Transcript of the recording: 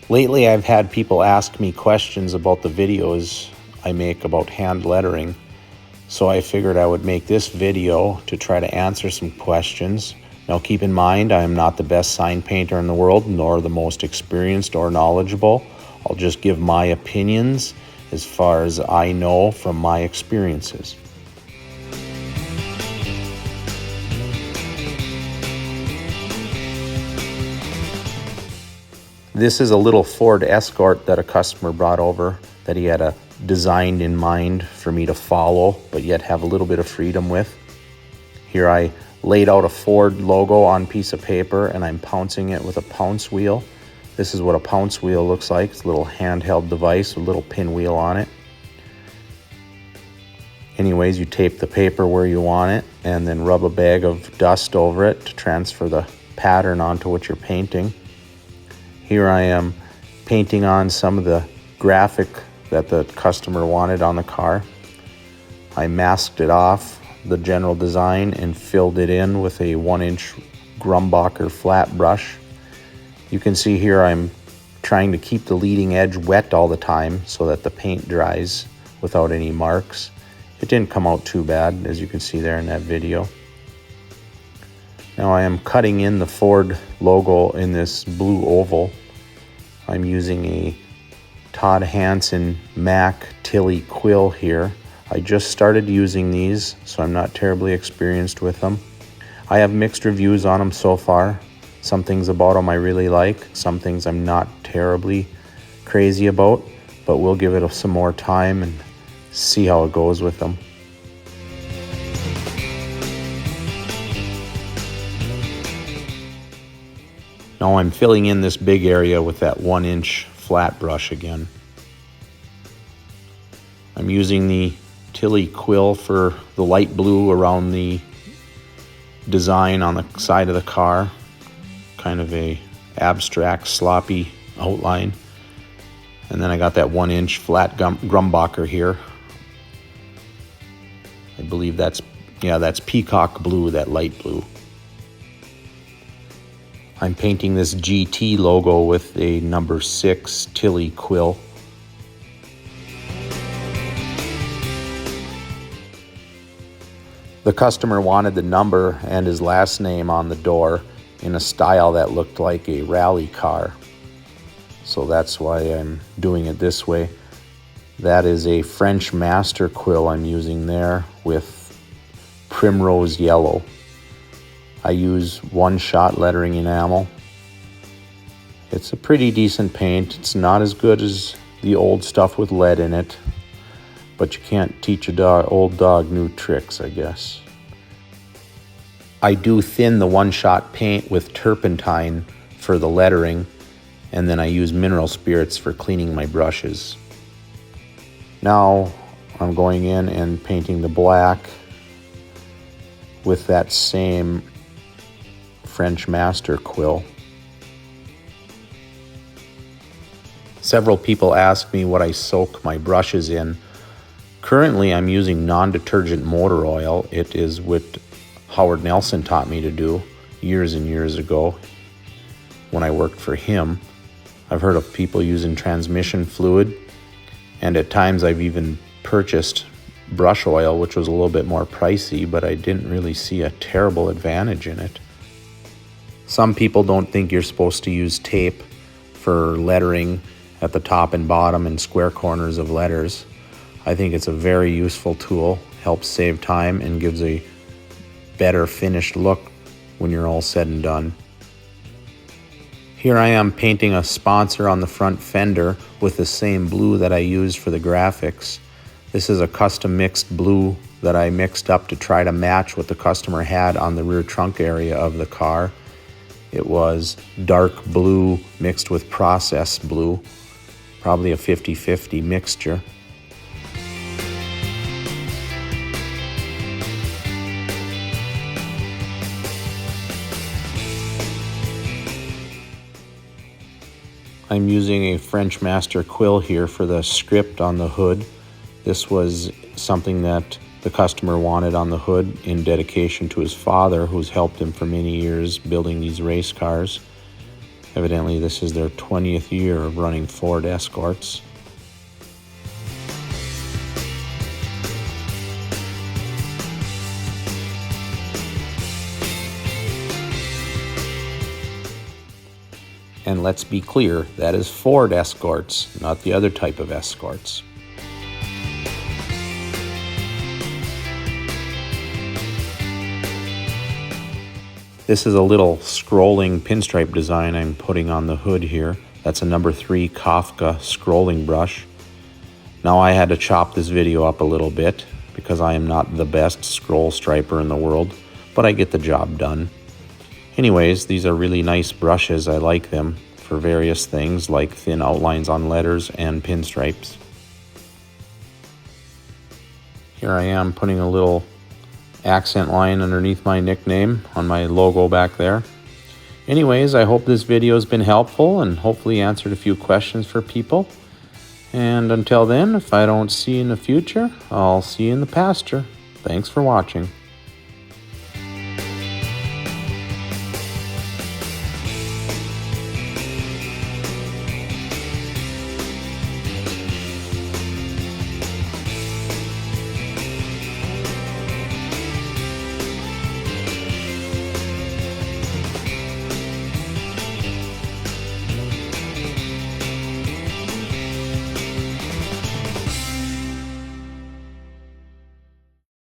Lately, I've had people ask me questions about the videos I make about hand lettering, so I figured I would make this video to try to answer some questions. Now keep in mind, I am not the best sign painter in the world, nor the most experienced or knowledgeable. I'll just give my opinions as far as I know from my experiences. This is a little Ford Escort that a customer brought over that he had designed in mind for me to follow, but yet have a little bit of freedom with. Here I laid out a Ford logo on a piece of paper and I'm pouncing it with a pounce wheel. This is what a pounce wheel looks like. It's a little handheld device with a little pinwheel on it. Anyways, you tape the paper where you want it and then rub a bag of dust over it to transfer the pattern onto what you're painting. Here I am painting on some of the graphic that the customer wanted on the car. I masked it off, the general design, and filled it in with a 1-inch Grumbacher flat brush. You can see here I'm trying to keep the leading edge wet all the time so that the paint dries without any marks. It didn't come out too bad, as you can see there in that video. Now I am cutting in the Ford logo in this blue oval. I'm using a Todd Hanson Mac Tilly quill here. I just started using these, so I'm not terribly experienced with them. I have mixed reviews on them so far. Some things about them I really like, some things I'm not terribly crazy about, but we'll give it some more time and see how it goes with them. Now I'm filling in this big area with that 1-inch flat brush again. I'm using the Tilly quill for the light blue around the design on the side of the car. Kind of a abstract, sloppy outline. And then I got that 1-inch flat Grumbacher here. I believe that's peacock blue, that light blue. I'm painting this GT logo with a number 6 Tilly quill. The customer wanted the number and his last name on the door in a style that looked like a rally car. So that's why I'm doing it this way. That is a French Master quill I'm using there with primrose yellow. I use one-shot lettering enamel. It's a pretty decent paint. It's not as good as the old stuff with lead in it, but you can't teach old dog new tricks, I guess. I do thin the one-shot paint with turpentine for the lettering, and then I use mineral spirits for cleaning my brushes. Now I'm going in and painting the black with that same French Master quill. Several people ask me what I soak my brushes in. Currently I'm using non-detergent motor oil. It is what Howard Nelson taught me to do years and years ago when I worked for him. I've heard of people using transmission fluid, and at times I've even purchased brush oil, which was a little bit more pricey, but I didn't really see a terrible advantage in it. Some people don't think you're supposed to use tape for lettering at the top and bottom and square corners of letters. I think it's a very useful tool, helps save time and gives a better finished look when you're all said and done. Here I am painting a sponsor on the front fender with the same blue that I used for the graphics. This is a custom mixed blue that I mixed up to try to match what the customer had on the rear trunk area of the car. It was dark blue mixed with processed blue, probably a 50-50 mixture. I'm using a French Master quill here for the script on the hood. This was something that the customer wanted on the hood in dedication to his father, who's helped him for many years building these race cars. Evidently, this is their 20th year of running Ford Escorts. And let's be clear, that is Ford Escorts, not the other type of Escorts. This is a little scrolling pinstripe design I'm putting on the hood here. That's a number 3 Kafka scrolling brush. Now I had to chop this video up a little bit because I am not the best scroll striper in the world, but I get the job done. Anyways, these are really nice brushes. I like them for various things like thin outlines on letters and pinstripes. Here I am putting a little accent line underneath my nickname on my logo back there. Anyways, I hope this video has been helpful and hopefully answered a few questions for people. And until then, if I don't see you in the future, I'll see you in the pasture. Thanks for watching.